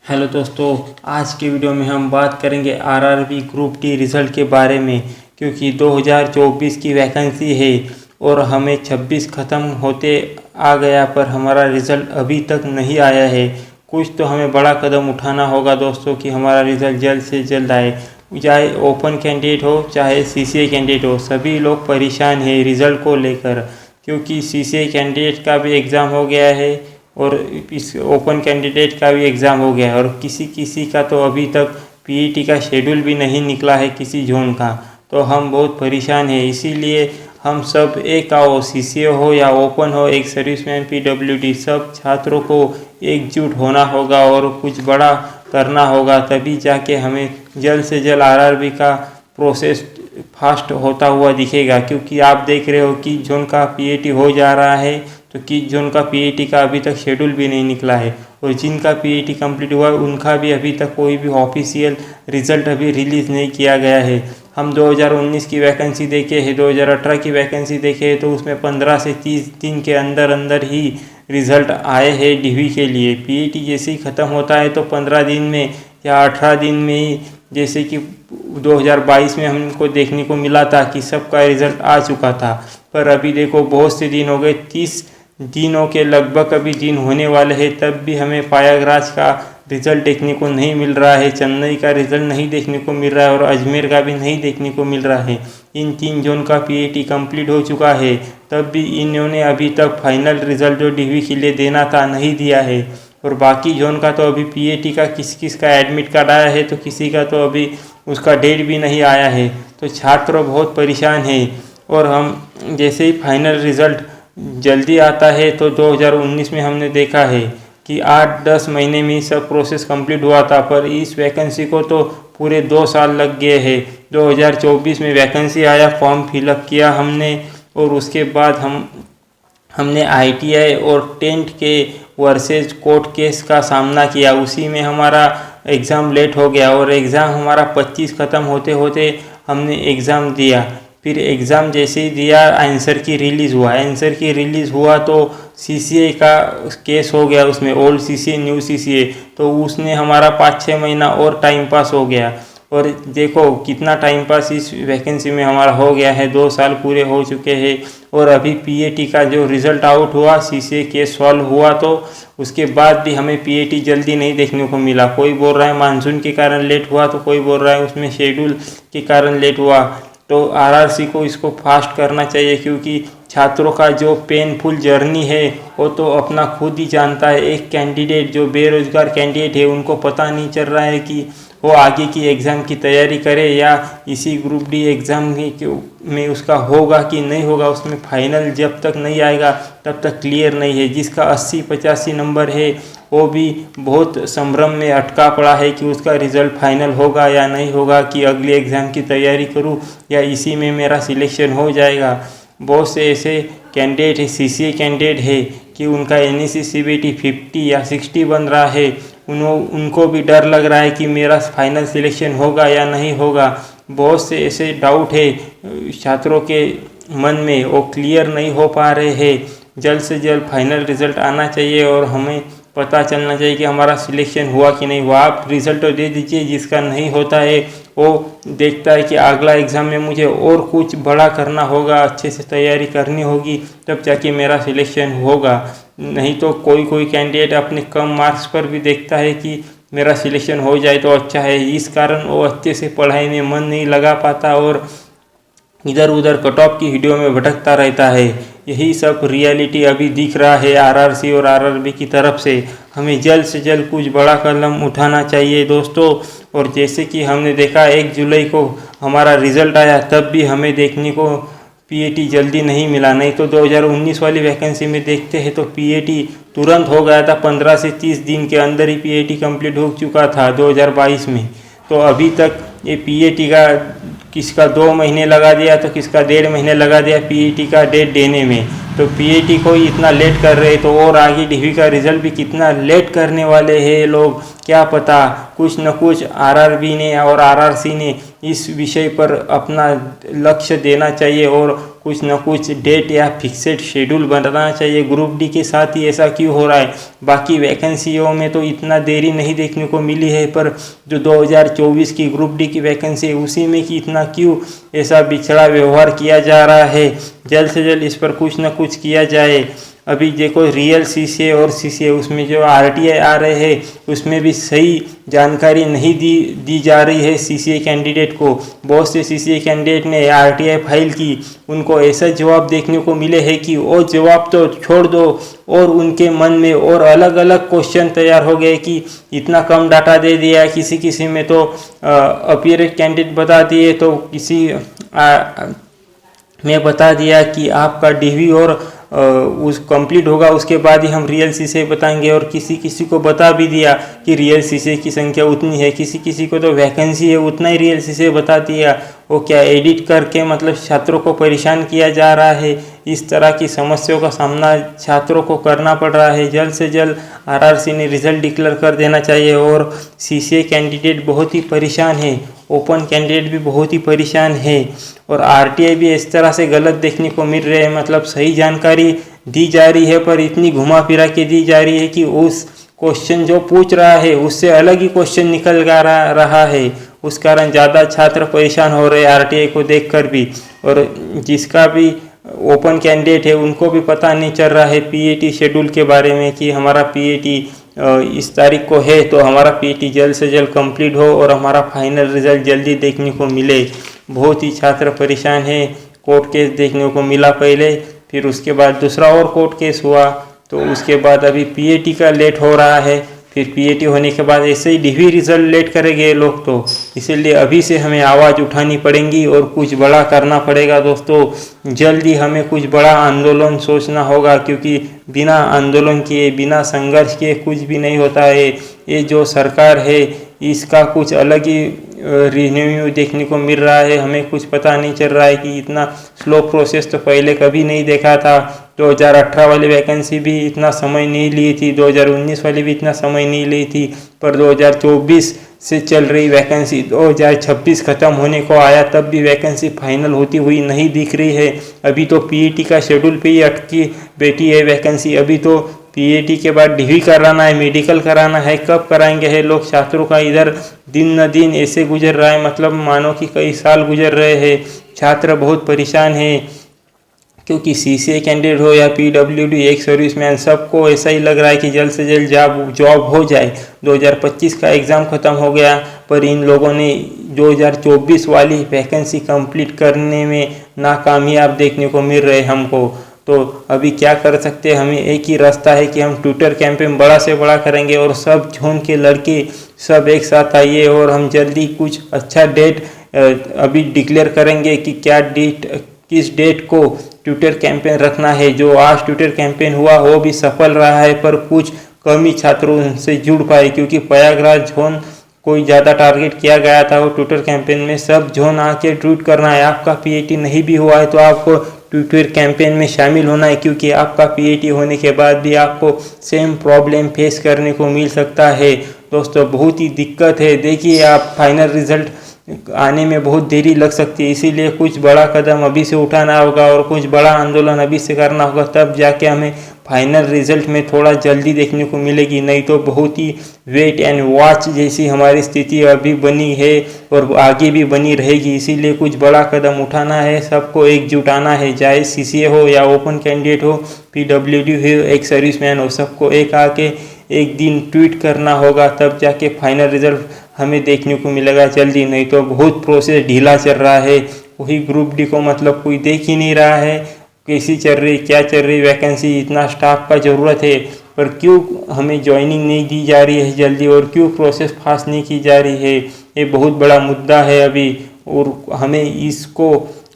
Hello दोस्तों, आज के वीडियो में हम बात करेंगे आरआरबी ग्रुप डी रिज़ल्ट के बारे में। क्योंकि 2024 की वैकेंसी है और हमें 26 ख़त्म होते आ गया, पर हमारा रिज़ल्ट अभी तक नहीं आया है। कुछ तो हमें बड़ा कदम उठाना होगा दोस्तों कि हमारा रिज़ल्ट जल्द से जल्द आए। चाहे ओपन कैंडिडेट हो चाहे सीसीए कैंडिडेट हो, सभी लोग परेशान हैं रिज़ल्ट को लेकर। क्योंकि सीसीए कैंडिडेट का भी एग्ज़ाम हो गया है और इस ओपन कैंडिडेट का भी एग्ज़ाम हो गया है, और किसी किसी का तो अभी तक पीईटी का शेड्यूल भी नहीं निकला है किसी जोन का। तो हम बहुत परेशान हैं। इसीलिए हम सब एक आओ, सीसीए हो या ओपन हो, एक सर्विसमैन पीडब्ल्यूडी, सब छात्रों को एकजुट होना होगा और कुछ बड़ा करना होगा, तभी जाके हमें जल्द से जल्द आरआरबी का प्रोसेस फास्ट होता हुआ दिखेगा। क्योंकि आप देख रहे हो कि जोन का पीईटी हो जा रहा है, तो किस जोन का पीईटी का अभी तक शेड्यूल भी नहीं निकला है, और जिनका पीईटी कंप्लीट हुआ उनका भी अभी तक कोई भी ऑफिशियल रिज़ल्ट अभी रिलीज़ नहीं किया गया है। हम 2019 की वैकेंसी देखे है, 2018 की वैकेंसी देखे है, तो उसमें 15 से 30 दिन के अंदर अंदर ही रिज़ल्ट आए हैं डीवी के लिए। पीईटी जैसे ही ख़त्म होता है तो 15 दिन में या 18 दिन में ही, जैसे कि 2022 में हमको देखने को मिला था कि सबका रिज़ल्ट आ चुका था। पर अभी देखो बहुत से दिन हो गए, 30 दिनों के लगभग अभी दिन होने वाले हैं, तब भी हमें प्रयागराज का रिज़ल्ट देखने को नहीं मिल रहा है, चेन्नई का रिज़ल्ट नहीं देखने को मिल रहा है और अजमेर का भी नहीं देखने को मिल रहा है। इन 3 जोन का पीईटी कंप्लीट हो चुका है, तब भी इन्होंने अभी तक फाइनल रिज़ल्ट जो डीवी के लिए देना था नहीं दिया है। और बाकी जोन का तो अभी पीईटी का किस किस का एडमिट कार्ड आया है, तो किसी का तो अभी उसका डेट भी नहीं आया है। तो छात्र बहुत परेशान हैं। और हम जैसे ही फाइनल रिज़ल्ट जल्दी आता है, तो 2019 में हमने देखा है कि 8-10 महीने में सब प्रोसेस कंप्लीट हुआ था, पर इस वैकेंसी को तो पूरे 2 साल लग गए हैं। 2024 में वैकेंसी आया, फॉर्म फिलअप किया हमने, और उसके बाद हमने आईटीआई और टेंथ के वर्सेज कोर्ट केस का सामना किया। उसी में हमारा एग्ज़ाम लेट हो गया, और एग्ज़ाम हमारा 25 ख़त्म होते होते हमने एग्ज़ाम दिया। फिर एग्ज़ाम जैसे ही दिया, आंसर की रिलीज़ हुआ तो सीसीए का केस हो गया, उसमें ओल्ड सीसीए न्यू सीसीए, तो उसने हमारा 5-6 महीना और टाइम पास हो गया। और देखो कितना टाइम पास इस वैकेंसी में हमारा हो गया है, 2 साल पूरे हो चुके हैं। और अभी पीएटी का जो रिज़ल्ट आउट हुआ, सीसीए केस सॉल्व हुआ, तो उसके बाद भी हमें पीएटी जल्दी नहीं देखने को मिला। कोई बोल रहा है मानसून के कारण लेट हुआ, तो कोई बोल रहा है उसमें शेड्यूल के कारण लेट हुआ। तो आरआरसी को इसको फास्ट करना चाहिए, क्योंकि छात्रों का जो पेनफुल जर्नी है वो तो अपना खुद ही जानता है। एक कैंडिडेट जो बेरोज़गार कैंडिडेट है, उनको पता नहीं चल रहा है कि वो आगे की एग्ज़ाम की तैयारी करे या इसी ग्रुप डी एग्ज़ाम में उसका होगा कि नहीं होगा। उसमें फाइनल जब तक नहीं आएगा तब तक क्लियर नहीं है। जिसका 80-85 नंबर है, वो भी बहुत संभ्रम में अटका पड़ा है कि उसका रिज़ल्ट फाइनल होगा या नहीं होगा, कि अगले एग्ज़ाम की तैयारी करूं या इसी में मेरा सिलेक्शन हो जाएगा। बहुत से ऐसे कैंडिडेट है, सीसीए कैंडिडेट है, कि उनका एनईसी सीबीटी 50 या 60 बन रहा है। उनको भी डर लग रहा है कि मेरा फाइनल सिलेक्शन होगा या नहीं होगा। बहुत से ऐसे डाउट है छात्रों के मन में, वो क्लियर नहीं हो पा रहे हैं। जल्द से जल्द फाइनल रिज़ल्ट आना चाहिए और हमें पता चलना चाहिए कि हमारा सिलेक्शन हुआ कि नहीं हुआ। आप रिज़ल्ट तो दे दीजिए, जिसका नहीं होता है वो देखता है कि अगला एग्ज़ाम में मुझे और कुछ बड़ा करना होगा, अच्छे से तैयारी करनी होगी, तब जाके मेरा सिलेक्शन होगा। नहीं तो कोई कैंडिडेट अपने कम मार्क्स पर भी देखता है कि मेरा सिलेक्शन हो जाए तो अच्छा है। इस कारण वो अच्छे से पढ़ाई में मन नहीं लगा पाता और इधर उधर कट ऑफ की वीडियो में भटकता रहता है। यही सब रियलिटी अभी दिख रहा है आरआरसी और आरआरबी की तरफ से। हमें जल्द से जल्द कुछ बड़ा कदम उठाना चाहिए दोस्तों। और जैसे कि हमने देखा 1 जुलाई को हमारा रिज़ल्ट आया, तब भी हमें देखने को पीएटी जल्दी नहीं मिला। नहीं तो 2019 वाली वैकेंसी में देखते हैं तो पीएटी तुरंत हो गया था, 15 से 30 दिन के अंदर ही पीएटी कंप्लीट हो चुका था 2022 में। तो अभी तक ये पीएटी का किसका 2 महीने लगा दिया, तो किसका 1.5 महीने लगा दिया पीईटी का डेट देने में। तो पीईटी को ही इतना लेट कर रहे, तो और आगे डीवी का रिज़ल्ट भी कितना लेट करने वाले हैं लोग, क्या पता। कुछ न कुछ आरआरबी ने और आरआरसी ने इस विषय पर अपना लक्ष्य देना चाहिए और कुछ ना कुछ डेट या फिक्सेड शेड्यूल बनाना चाहिए। ग्रुप डी के साथ ही ऐसा क्यों हो रहा है? बाकी वैकेंसियों में तो इतना देरी नहीं देखने को मिली है, पर जो 2024 की ग्रुप डी की वैकेंसी है उसी में कि इतना क्यों ऐसा बिछड़ा व्यवहार किया जा रहा है। जल्द से जल्द इस पर कुछ ना कुछ किया जाए। अभी देखो रियल सीसीए और सीसीए उसमें जो आरटीआई आ रहे हैं उसमें भी सही जानकारी नहीं दी जा रही है सीसीए कैंडिडेट को। बहुत से सीसीए कैंडिडेट ने आरटीआई फाइल की, उनको ऐसा जवाब देखने को मिले हैं कि वो जवाब तो छोड़ दो, और उनके मन में और अलग अलग क्वेश्चन तैयार हो गए कि इतना कम डाटा दे दिया। किसी में तो अपीयरेंट कैंडिडेट बता दिए, तो किसी में बता दिया कि आपका डीवी और उस कंप्लीट होगा उसके बाद ही हम रियल सीसीए बताएंगे, और किसी को बता भी दिया कि रियल सीसीए की संख्या उतनी है। किसी को तो वैकेंसी है उतना ही रियल सीसीए बता दिया। वो क्या एडिट करके मतलब छात्रों को परेशान किया जा रहा है। इस तरह की समस्याओं का सामना छात्रों को करना पड़ रहा है। जल्द से जल्द आरआरसी ने रिजल्ट डिक्लेयर कर देना चाहिए। और सीसीए कैंडिडेट बहुत ही परेशान है, ओपन कैंडिडेट भी बहुत ही परेशान है, और आरटीआई भी इस तरह से गलत देखने को मिल रहे हैं। मतलब सही जानकारी दी जा रही है पर इतनी घुमा फिरा के दी जा रही है कि उस क्वेश्चन जो पूछ रहा है उससे अलग ही क्वेश्चन निकल रहा है। उस कारण ज़्यादा छात्र परेशान हो रहे हैं आरटीआई को देखकर भी। और जिसका भी ओपन कैंडिडेट है उनको भी पता नहीं चल रहा है पीएटी शेड्यूल के बारे में कि हमारा पीएटी इस तारीख को है, तो हमारा पीएटी जल्द से जल्द कंप्लीट हो और हमारा फाइनल रिजल्ट जल्दी देखने को मिले। बहुत ही छात्र परेशान है। कोर्ट केस देखने को मिला पहले, फिर उसके बाद दूसरा और कोर्ट केस हुआ, तो उसके बाद अभी पीएटी का लेट हो रहा है। फिर पीएटी होने के बाद ऐसे ही डीवी रिजल्ट लेट करेंगे लोग, तो इसीलिए अभी से हमें आवाज़ उठानी पड़ेगी और कुछ बड़ा करना पड़ेगा दोस्तों। जल्दी हमें कुछ बड़ा आंदोलन सोचना होगा, क्योंकि बिना आंदोलन किए बिना संघर्ष किए कुछ भी नहीं होता है। ये जो सरकार है इसका कुछ अलग ही रिन्यू देखने को मिल रहा है। हमें कुछ पता नहीं चल रहा है कि इतना स्लो प्रोसेस तो पहले कभी नहीं देखा था। 2018 वाली वैकेंसी भी इतना समय नहीं ली थी, 2019 वाली भी इतना समय नहीं ली थी, पर 2024 से चल रही वैकेंसी 2026 ख़त्म होने को आया तब भी वैकेंसी फाइनल होती हुई नहीं दिख रही है। अभी तो पीईटी का शेड्यूल पे ही अटकी बैठी है वैकेंसी। अभी तो पीएटी के बाद डीवी कराना है, मेडिकल कराना है, कब कराएंगे है लोग। छात्रों का इधर दिन न दिन ऐसे गुजर रहा है, मतलब मानो कि कई साल गुजर रहे हैं। छात्र बहुत परेशान है, क्योंकि सीसीए कैंडिडेट हो या पीडब्ल्यूडी एक सर्विसमैन, सबको ऐसा ही लग रहा है कि जल्द से जल्द जॉब हो जाए। 2025 का एग्ज़ाम ख़त्म हो गया, पर इन लोगों ने 2024 वाली वैकेंसी कंप्लीट करने में नाकामयाब देखने को मिल रहे हमको। तो अभी क्या कर सकते हैं, हमें एक ही रास्ता है कि हम ट्विटर कैंपेन बड़ा से बड़ा करेंगे और सब जोन के लड़के सब एक साथ आइए, और हम जल्दी कुछ अच्छा डेट अभी डिक्लेयर करेंगे कि क्या डेट, किस डेट को ट्विटर कैंपेन रखना है। जो आज ट्विटर कैंपेन हुआ वो भी सफल रहा है, पर कुछ कम ही छात्रों से जुड़ पाए, क्योंकि प्रयागराज जोन कोई ज़्यादा टारगेट किया गया था। वो ट्विटर कैंपेन में सब जोन आके ट्वीट करना है। आपका पीएटी नहीं भी हुआ है तो आपको ट्विटर कैंपेन में शामिल होना है, क्योंकि आपका पीएटी होने के बाद भी आपको सेम प्रॉब्लम फेस करने को मिल सकता है। दोस्तों बहुत ही दिक्कत है। देखिए आप, फाइनल रिजल्ट आने में बहुत देरी लग सकती है, इसीलिए कुछ बड़ा कदम अभी से उठाना होगा और कुछ बड़ा आंदोलन अभी से करना होगा, तब जाके हमें फाइनल रिजल्ट में थोड़ा जल्दी देखने को मिलेगी। नहीं तो बहुत ही वेट एंड वॉच जैसी हमारी स्थिति अभी बनी है और आगे भी बनी रहेगी। इसीलिए कुछ बड़ा कदम उठाना है, सबको एकजुट आना है, चाहे सीसीए हो या ओपन कैंडिडेट हो, पीडब्ल्यूडी हो, एक सर्विसमैन हो, सबको एक आके एक दिन ट्वीट करना होगा, तब जाके फाइनल रिजल्ट हमें देखने को मिलेगा जल्दी। नहीं तो बहुत प्रोसेस ढीला चल रहा है। वही ग्रुप डी को मतलब कोई देख ही नहीं रहा है कैसी चल रही, क्या चल रही वैकेंसी। इतना स्टाफ का ज़रूरत है, पर क्यों हमें ज्वाइनिंग नहीं दी जा रही है जल्दी, और क्यों प्रोसेस फास्ट नहीं की जा रही है। ये बहुत बड़ा मुद्दा है अभी, और हमें इसको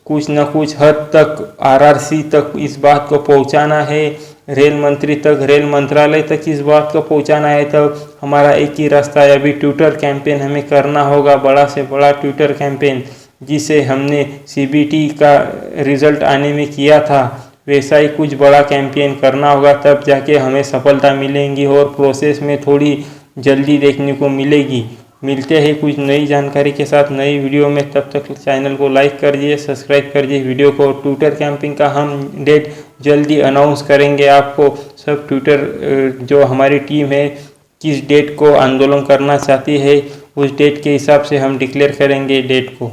कुछ न कुछ हद तक आरआरसी तक इस बात को पहुंचाना है, रेल मंत्री तक, रेल मंत्रालय तक इस बात को पहुंचाना है। तब हमारा एक ही रास्ता है, अभी ट्विटर कैंपेन हमें करना होगा, बड़ा से बड़ा ट्विटर कैंपेन, जिसे हमने सीबीटी का रिजल्ट आने में किया था, वैसा ही कुछ बड़ा कैंपेन करना होगा, तब जाके हमें सफलता मिलेगी और प्रोसेस में थोड़ी जल्दी देखने को मिलेगी। मिलते हैं कुछ नई जानकारी के साथ नई वीडियो में। तब तक चैनल को लाइक करिए, सब्सक्राइब करिए वीडियो को। ट्विटर कैंपिंग का हम डेट जल्दी अनाउंस करेंगे आपको। सब ट्विटर जो हमारी टीम है किस डेट को आंदोलन करना चाहती है उस डेट के हिसाब से हम डिक्लेयर करेंगे डेट को।